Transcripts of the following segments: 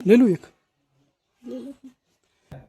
ले लूँ एक।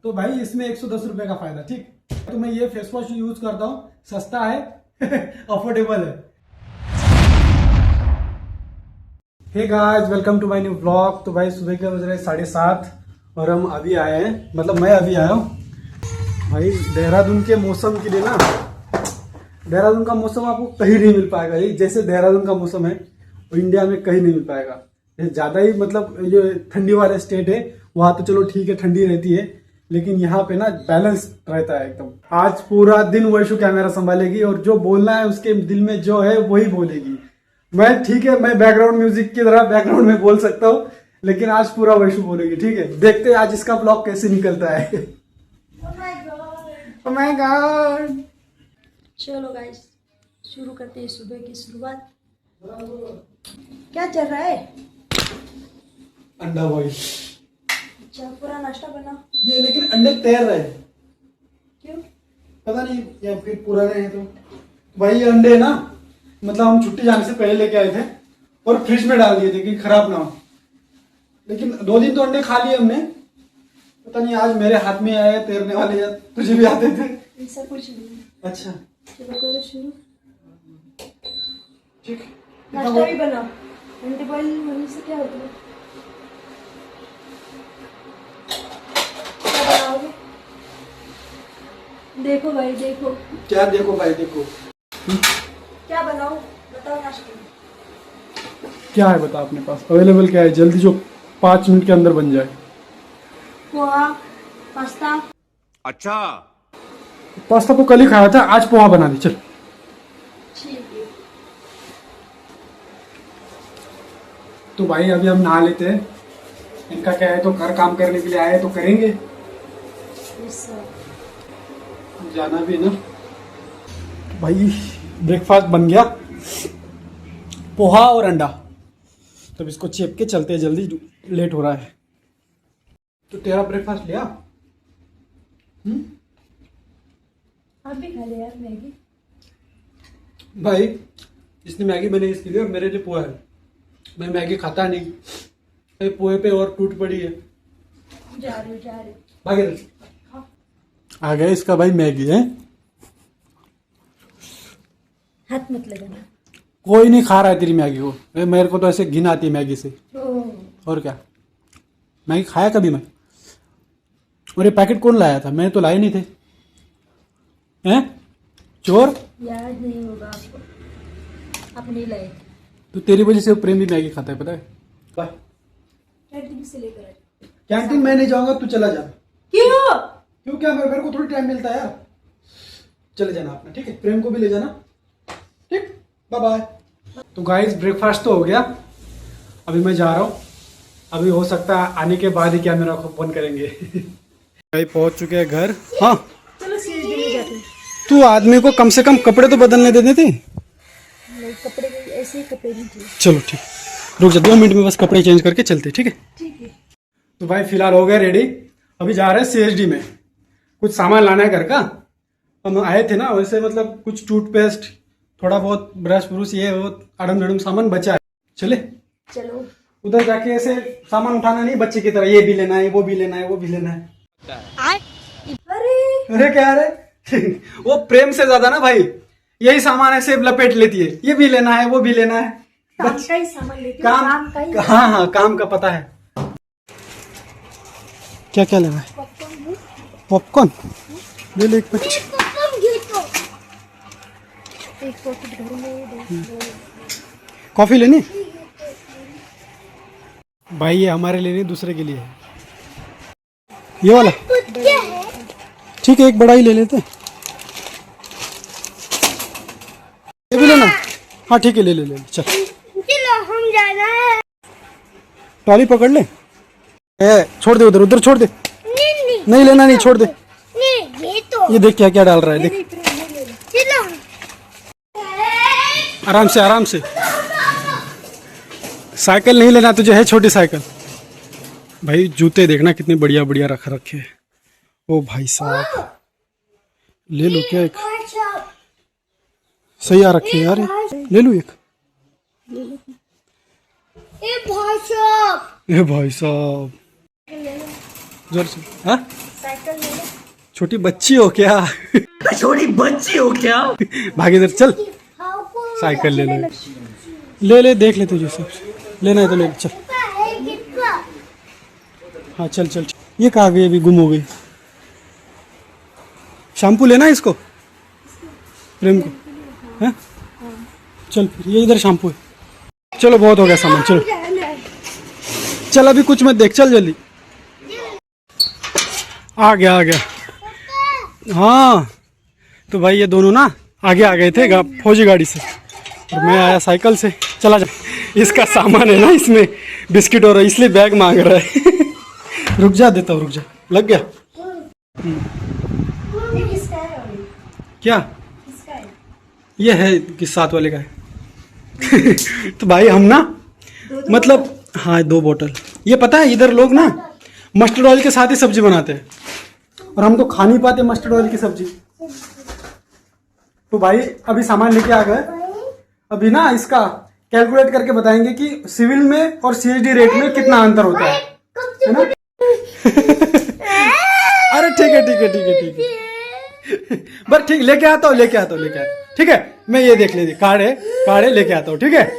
तो भाई इसमें 110 रुपए का फायदा, ठीक। तो मैं ये फेस वॉश यूज करता हूँ, सस्ता है अफोर्डेबल है। Hey guys, welcome to my new blog. तो भाई सुबह के बज रहे 7:30 और हम अभी आए हैं, मतलब मैं अभी आया हूँ भाई देहरादून के मौसम के लिए ना। देहरादून का मौसम आपको कहीं नहीं मिल पाएगा। ये जैसे देहरादून का मौसम है वो इंडिया में कहीं नहीं मिल पाएगा। ज्यादा ही मतलब ये ठंडी वाला स्टेट है, वहां तो चलो ठीक है ठंडी रहती है, लेकिन यहाँ पे ना बैलेंस रहता है एकदम। आज पूरा दिन वैशु कैमरा संभालेगी और जो बोलना है उसके दिल में जो है वही बोलेगी। मैं ठीक है, मैं बैकग्राउंड म्यूजिक की तरह बैकग्राउंड में बोल सकता हूँ, लेकिन आज पूरा वैशु बोलेगी, ठीक है। देखते हैं आज इसका ब्लॉग कैसे निकलता है। Oh my God! चलो गाइस शुरू करते हैं सुबह की शुरुआत। क्या चल रहा है? अंडा बॉईल। अच्छा, पूरा नाश्ता बना। ये लेकिन अंडे तैर रहे हैं, क्यों? पता नहीं, या फिर पुराने हैं। तो भाई ये अंडे ना, मतलब हम छुट्टी जाने से पहले लेके आए थे और फ्रिज में डाल दिए थे कि खराब ना हो। लेकिन 2 दिन तो अंडे खा लिए हमने। पता नहीं आज मेरे हाथ में आए तैरने वाले, या तुझे भी आते थे? ऐसा कुछ नहीं। अच्छा चलो करो शुरू। ठीक। नाश्ता भी बना। अंडे बॉईल होने से क्या होता है? क्या बनाओगे? देखो भाई देखो। क्या देखो भाई देखो? क्या बनाओ बताओ नाश्ते में। क्या है बता अपने पास अवेलेबल क्या है जल्दी, जो 5 मिनट के अंदर बन जाए? पोहा, पास्ता। अच्छा, पास्ता तो कल ही खाया था, आज पोहा बना दी, चल। ठीक है। तो भाई अभी हम नहा लेते हैं। इनका क्या है, तो घर काम करने के लिए आए तो करेंगे, Yes, sir. जाना भी है ना। भाई ब्रेकफास्ट बन गया, पोहा और अंडा। तब इसको चेप के चलते हैं, जल्दी लेट हो रहा है। तो तेरा ब्रेकफास्ट लिया? आप भी खा ले यार मैगी। भाई इसने मैगी बनी इसके लिए और मेरे लिए पोहा है। मैं मैगी खाता नहीं, भाई पोहे पे और टूट पड़ी है। जा रही भागे आ गया इसका भाई मैगी है। हाथ मत लगाना। कोई नहीं खा रहा है तेरी मैगी को, मेरे को तो ऐसे घिन आती है मैगी से। और क्या, मैगी खाया कभी मैं? और ये पैकेट कौन लाया था? मैंने तो लाए नहीं थे। हैं चोर? याद नहीं होगा आपको, आप नहीं लाए। तो तेरी वजह से वो प्रेम भी मैगी खाता है, पता है? कैंटीन से लेकर आए। कैंटीन मैं नहीं जाऊंगा, तू चला जा। क्यों? क्यों क्या, मेरे को थोड़ी टाइम मिलता है यार। चले जाना अपना, ठीक है। प्रेम को भी ले जाना, ठीक। Bye bye. तो गाइस ब्रेकफास्ट तो हो गया, अभी मैं जा रहा हूँ। अभी हो सकता है आने के बाद ही क्या मेरा फोन करेंगे। भाई पहुंच चुके हैं घर। हाँ चलो सीरीज में जाते हैं। तू आदमी को कम से कम कपड़े तो बदलने देते थे। नहीं कपड़े ऐसे ही कपड़े नहीं थे। चलो ठीक, रुक जा 2 मिनट में बस कपड़े चेंज करके चलते, ठीक है। ठीक है। तो भाई फिलहाल हो गए रेडी, अभी जा रहे हैं CSD में। कुछ सामान लाना है घर का। हम आए थे ना, वैसे मतलब कुछ टूथपेस्ट, थोड़ा बहुत ब्रश ब्रूश, ये वो अड़म धड़म सामान बचा है। चले चलो उधर जाके ऐसे सामान उठाना नहीं बच्चे की तरह, ये भी लेना है, वो भी लेना है, वो भी लेना है। अरे अरे क्या रे वो प्रेम से ज्यादा ना भाई यही सामान ऐसे लपेट लेती है, ये भी लेना है, वो भी लेना है। काम का ही सामान लेते हैं, काम का ही। हाँ हाँ काम का पता है। क्या क्या लेना है? पॉपकॉर्न ले ले, एक पैकेट। एक पॉकेट घर में कॉफी लेनी भाई? ये हमारे लिए नहीं, दूसरे के लिए है ये वाला। ठीक है एक बड़ा ही ले लेते हैं। ये भी लेना? हाँ ठीक है ले ले ले चल। चलो हम जाना है। ट्रॉली पकड़ ले। छोड़ दे उधर, उधर छोड़ दे। नहीं लेना, नहीं छोड़ दे। ये तो ये देख क्या क्या डाल रहा है, देख। चलो आराम से आराम से। साइकिल नहीं लेना तुझे, है छोटी साइकिल। भाई जूते देखना कितने बढ़िया बढ़िया रख रखे हैं। ओ भाई साहब ले लो क्या, एक सही आ रखे हैं यार, ले लूं एक। ए भाई साहब जोर से। हाँ, साइकिल ले ले। छोटी बच्ची हो क्या? छोटी बच्ची हो क्या? भाग इधर चल, साइकिल ले ले। ले ले, देख ले तुझे सब लेना है तो ले ले, चल। हाँ चल चल। ये कहाँ गई? अभी गुम हो गई। शैम्पू लेना है इसको, प्रेम को, है? चल फिर, ये इधर शैम्पू है। चलो बहुत हो गया सामान, चलो चल, अभी कुछ मत देख, चल जल्दी। आ गया आ गया। हाँ तो भाई ये दोनों ना आगे आ गए थे फौजी गाड़ी से, और मैं आया साइकिल से। चला जा, इसका सामान है ना इसमें, बिस्किट और इसलिए बैग मांग रहा है। रुक जा, देता हूँ, रुक जा। लग गया? क्या ये है कि साथ वाले का है? तो भाई हम ना मतलब, हाँ 2 बोतल। ये पता है इधर लोग ना मस्टर्ड ऑयल के साथ ही सब्जी बनाते हैं, और हम तो खा नहीं पाते मस्टर्ड ऑयल की सब्जी। तो भाई अभी सामान लेके आ गए, अभी ना इसका कैलकुलेट करके बताएंगे कि सिविल में और सीएचडी रेट में कितना अंतर होता है ना? अरे ठीक है ठीक है ठीक है ठीक है, बस ठीक, लेके आता हूँ लेके आता हूँ लेके आता हूँ, ठीक है? मैं ये देख लेती, कार्ड है लेके आता हूँ, ठीक है?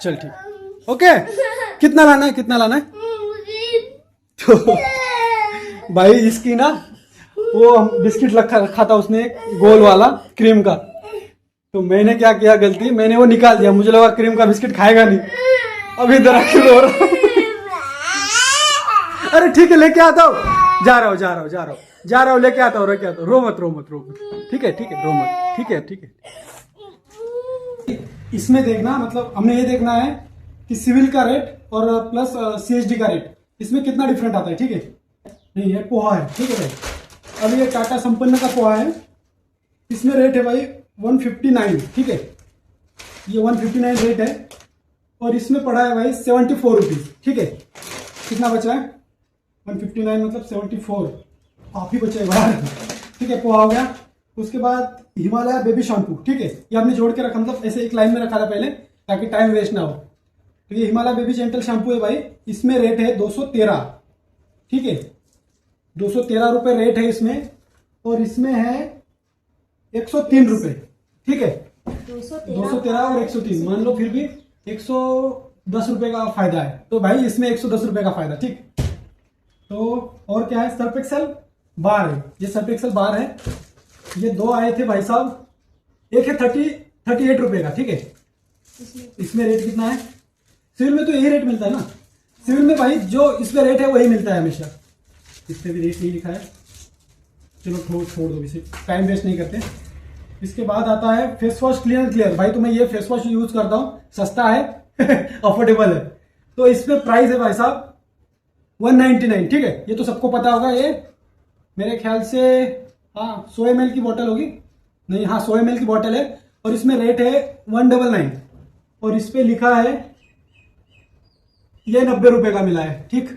चल ठीक, ओके। कितना लाना है, कितना लाना है? तो भाई इसकी ना वो बिस्किट रखा था उसने गोल वाला क्रीम का, तो मैंने क्या किया गलती, मैंने वो निकाल दिया। मुझे लगा क्रीम का बिस्किट खाएगा नहीं, अभी इधर आके रो रहा। अरे ठीक है लेके आता हूँ, जा रहा हूँ लेके आता हूँ, रो मत, ठीक है रो मत, ठीक है। इसमें देखना, मतलब हमने ये देखना है कि सिविल का रेट और प्लस सीएचडी का रेट, इसमें कितना डिफरेंट आता है, ठीक है? नहीं ये पोहा है, ठीक है भाई। अब ये टाटा संपन्न का पोहा है, इसमें रेट है भाई 159, ठीक है? ये 159 रेट है, और इसमें पड़ा है भाई 74 रुपीज, ठीक है? कितना बचा है? 159 मतलब 74, काफी बचा है भाई, ठीक है? पोहा हो गया। उसके बाद हिमालय बेबी शैम्पू, ठीक है? ये हमने जोड़ के रखा, मतलब ऐसे एक लाइन में रखा था पहले ताकि टाइम वेस्ट ना हो। तो ये हिमालय बेबी जेंटल शैम्पू है भाई, इसमें रेट है 213, ठीक है? 213 रुपए रेट है इसमें, और इसमें है 103 रुपए, ठीक है? 213 और 103, मान लो फिर भी 110 रुपए का फायदा है, तो भाई इसमें 110 रुपए का फायदा, ठीक? तो और क्या है? सर्फ एक्सेल बार है, ये सर्फ एक्सेल बार है, ये 2 आए थे भाई साहब, एक है 38 रुपए का, ठीक है? इसमें रेट कितना है? सिविल में तो यही रेट मिलता है ना, सिविल में भाई जो इसमें रेट है वही मिलता है हमेशा, इसमें भी रेट नहीं लिखा है। चलो छोड़ दो, इसे टाइम वेस्ट नहीं करते। इसके बाद आता है फेस वॉश क्लियर। भाई तो मैं ये फेस वॉश यूज करता हूँ, सस्ता है, अफोर्डेबल है, तो इसमें प्राइस है भाई साहब 199, ठीक है? ये तो सबको पता होगा, ये मेरे ख्याल से हाँ 100 ml की बोतल होगी, नहीं हाँ 100 ml की बोतल है, और इसमें रेट है 199, और इस पे लिखा है ये 90 रुपए का मिला है, ठीक?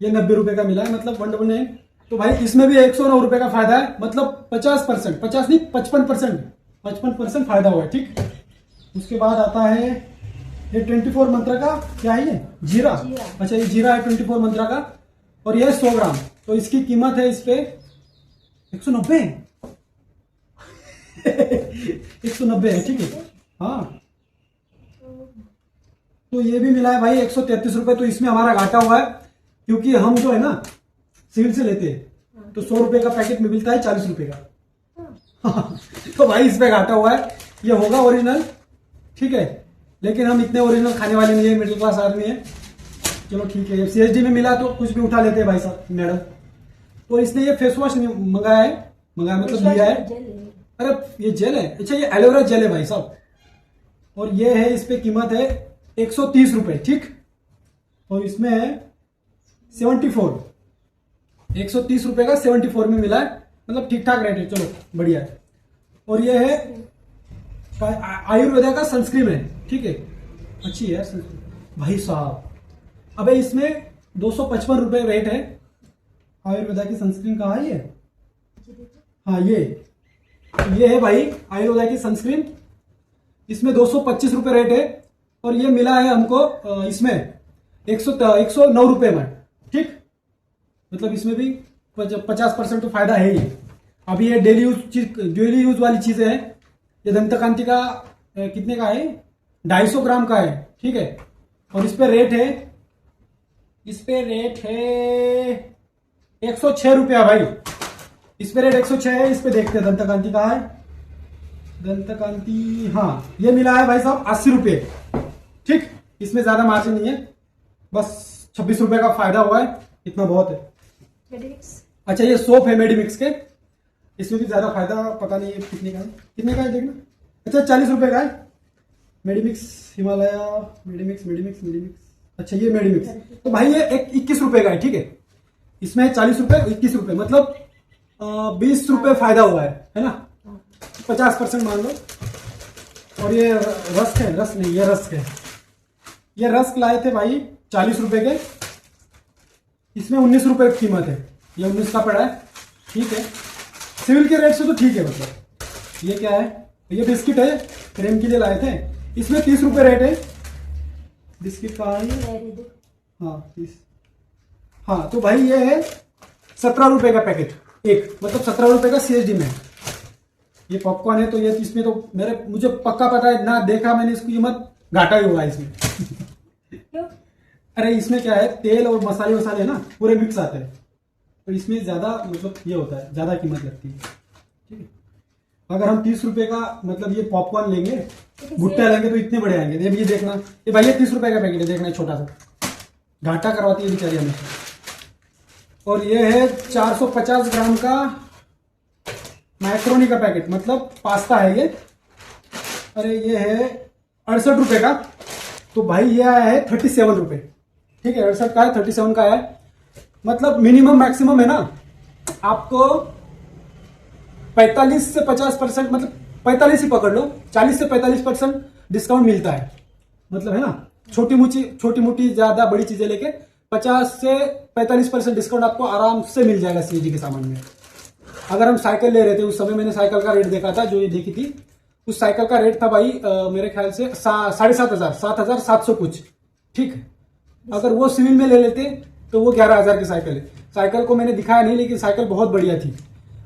ये 90 रुपए का मिला है, मतलब 199। तो भाई इसमें भी 109 रुपए का फायदा है, मतलब 50%, 50 नहीं 55% फायदा हुआ है, ठीक? उसके बाद आता है ये 24 मंत्रा का, क्या है ये? जीरा। अच्छा ये जीरा है 24 मंत्रा का, और ये 100 ग्राम, तो इसकी कीमत है इस पे 190। 190 है, ठीक है? हाँ तो ये भी मिला है भाई 133 रुपए, तो इसमें हमारा घाटा हुआ है, क्योंकि हम जो है ना सिविल से लेते हैं, तो 100 रुपए का पैकेट में मिलता है 40 रुपए का। तो भाई इसमें घाटा हुआ है, ये होगा ओरिजिनल, ठीक है? लेकिन हम इतने ओरिजिनल खाने वाले नहीं है, मिडिल क्लास आदमी है। चलो ठीक है, सीएचडी में मिला तो कुछ भी उठा लेते हैं भाई साहब मैडम। तो इसने ये फेस वॉश मंगाया मतलब लिया है। अरे ये जेल है, अच्छा ये एलोवेरा जेल है भाई साहब, और ये है, इस पे कीमत है 130 रुपए, ठीक? और इसमें है 74, 130 रुपए का 74 में मिला है, मतलब ठीक ठाक रेट है, चलो बढ़िया है। और ये है आयुर्वेदा का सनस्क्रीन है, ठीक है? अच्छी है सनस्क्रीन भाई साहब। अबे इसमें 255 रुपए रेट है, आयुर्वेदा की सनस्क्रीन कहाँ है ये? हाँ ये है भाई आयुर्वेदा की सनस्क्रीन, इसमें 225 रुपए रेट है, और ये मिला है हमको इसमें 109 रुपए में, ठीक? मतलब इसमें भी 50% तो फायदा है ही। अभी ये डेली यूज वाली चीजें हैं। ये दंतकांति का कितने का है? 250 ग्राम का है, ठीक है। और इस पे रेट है 106 रुपया भाई। इस पे रेट 106 है। इस पे देखते हैं दंतकांति का है। दंतकांति, हाँ, ये मिला है भाई साहब 80 रुपये, ठीक। इसमें ज्यादा मार्जिन नहीं है, बस 26 रुपए का फायदा हुआ है, इतना बहुत है। अच्छा, ये सोप है मेडिमिक्स के, इसमें भी ज्यादा फायदा पता नहीं है कितने का है देखना। अच्छा, 40 रुपए का है मेडिमिक्स हिमालय, मेडिमिक्स। अच्छा, ये मेडिमिक्स तो भाई ये 21 रुपए का है, ठीक है। इसमें 40 रुपए, 21 रुपए, मतलब 20 रुपए फायदा हुआ है ना। 50% मान लो। और ये रस्क है, ये रस्क लाए थे भाई 40 रुपए के। इसमें 19 रुपए की कीमत है, ये 19 का पड़ा है, ठीक है। सिविल के रेट से तो ठीक है। मतलब ये क्या है? ये बिस्किट है, प्रेम के लिए लाए थे। इसमें 30 रुपए रेट है बिस्किट का। हाँ 30। हाँ तो भाई ये है 17 रुपए का पैकेट एक, मतलब 17 रुपए का CSD में। ये पॉपकॉर्न है, तो ये इसमें तो मुझे पक्का पता है ना, देखा मैंने इसकी कीमत, घाटा ही हुआ इसमें। अरे इसमें क्या है, तेल और मसाले वसाले है ना, पूरे मिक्स आते हैं, तो इसमें ज्यादा मतलब ये होता है, ज्यादा कीमत लगती है, ठीक है। अगर हम 30 रुपए का मतलब ये पॉपकॉर्न लेंगे, भुट्टा लेंगे, तो इतने बड़े आएंगे। ये देखना, ये भाई ये 30 रुपए का पैकेट है, देखना छोटा सा, घाटा करवाती है बेचारी हमेशा। और ये है 450 ग्राम का मैक्रोनी का पैकेट, मतलब पास्ता है ये। अरे ये है 68 रुपए का, तो भाई ये आया है 37 रुपए, ठीक है। 68 का है, 37 का है, मतलब मिनिमम मैक्सिमम है ना, आपको 45 से 50%, मतलब 45 ही पकड़ लो, 40 से 45% डिस्काउंट मिलता है, मतलब है ना। छोटी मोटी ज्यादा बड़ी चीजें लेके 50 से 45% डिस्काउंट आपको आराम से मिल जाएगा CSD के सामान में। अगर हम साइकिल ले रहे थे, उस समय मैंने साइकिल का रेट देखा था, जो ये देखी थी, उस साइकिल का रेट था भाई मेरे ख्याल से 7,700 कुछ, ठीक है। अगर वो सिविल में ले लेते तो वो 11,000 की साइकिल है। साइकिल को मैंने दिखाया नहीं, लेकिन साइकिल बहुत बढ़िया थी।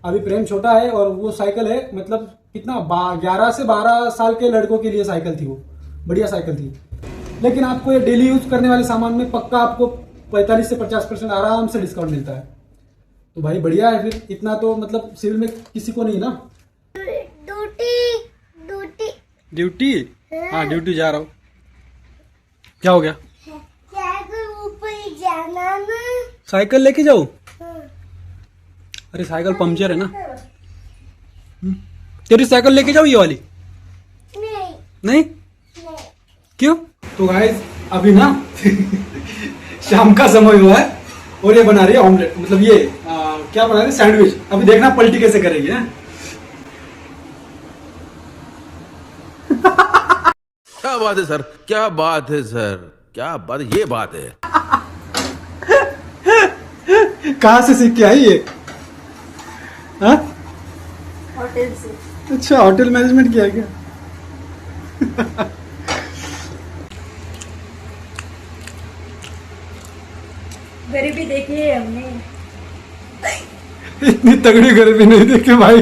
अभी प्रेम छोटा है और वो साइकिल है, मतलब कितना 11 से 12 साल के लड़कों के लिए साइकिल थी, वो बढ़िया साइकिल थी। लेकिन आपको ये डेली यूज करने वाले सामान में पक्का आपको 45 से 50% आराम से डिस्काउंट मिलता है, तो भाई बढ़िया है। फिर इतना तो मतलब सिविल में किसी को नहीं ना। ड्यूटी, हाँ ड्यूटी जा रहा हूँ। क्या हो गया? ऊपर जाना ना। साइकिल लेके जाओ? अरे साइकिल पंक्चर है ना। तेरी साइकिल लेके जाओ, ये वाली? नहीं? क्यों? तो गाइस अभी ना शाम का समय हुआ है और ये बना रही है ऑमलेट, मतलब ये क्या बना रही है, सैंडविच। अभी देखना पलटी कैसे करेगी है? क्या बात है सर, क्या बात है सर, क्या बात, ये बात है। कहाँ से सीख के आई ये? हाँ? होटल से। अच्छा, होटल मैनेजमेंट किया है क्या? गरीबी देखी है हमने। इतनी तगड़ी गरीबी नहीं देखी भाई।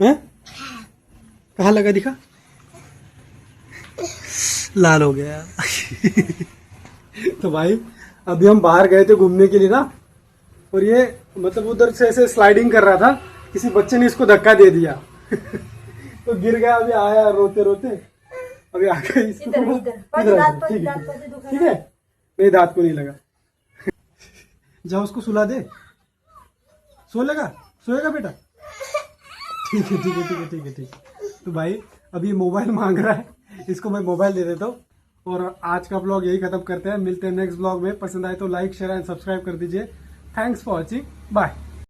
हैं? कहाँ लगा, दिखा? लाल हो गया। तो भाई अभी हम बाहर गए थे घूमने के लिए ना, और ये मतलब उधर से ऐसे स्लाइडिंग कर रहा था, किसी बच्चे ने इसको धक्का दे दिया तो गिर गया। अभी आया रोते रोते, अभी आ गया इसको। ठीक है, मेरे दांत को नहीं लगा। जाओ उसको सुला दे, सोएगा बेटा? ठीक है। तो भाई अभी मोबाइल मांग रहा है, इसको मैं मोबाइल दे देता हूँ। और आज का ब्लॉग यही खत्म करते हैं, मिलते हैं नेक्स्ट ब्लॉग में। पसंद आए तो लाइक शेयर एंड सब्सक्राइब कर दीजिए। Thanks for watching, bye.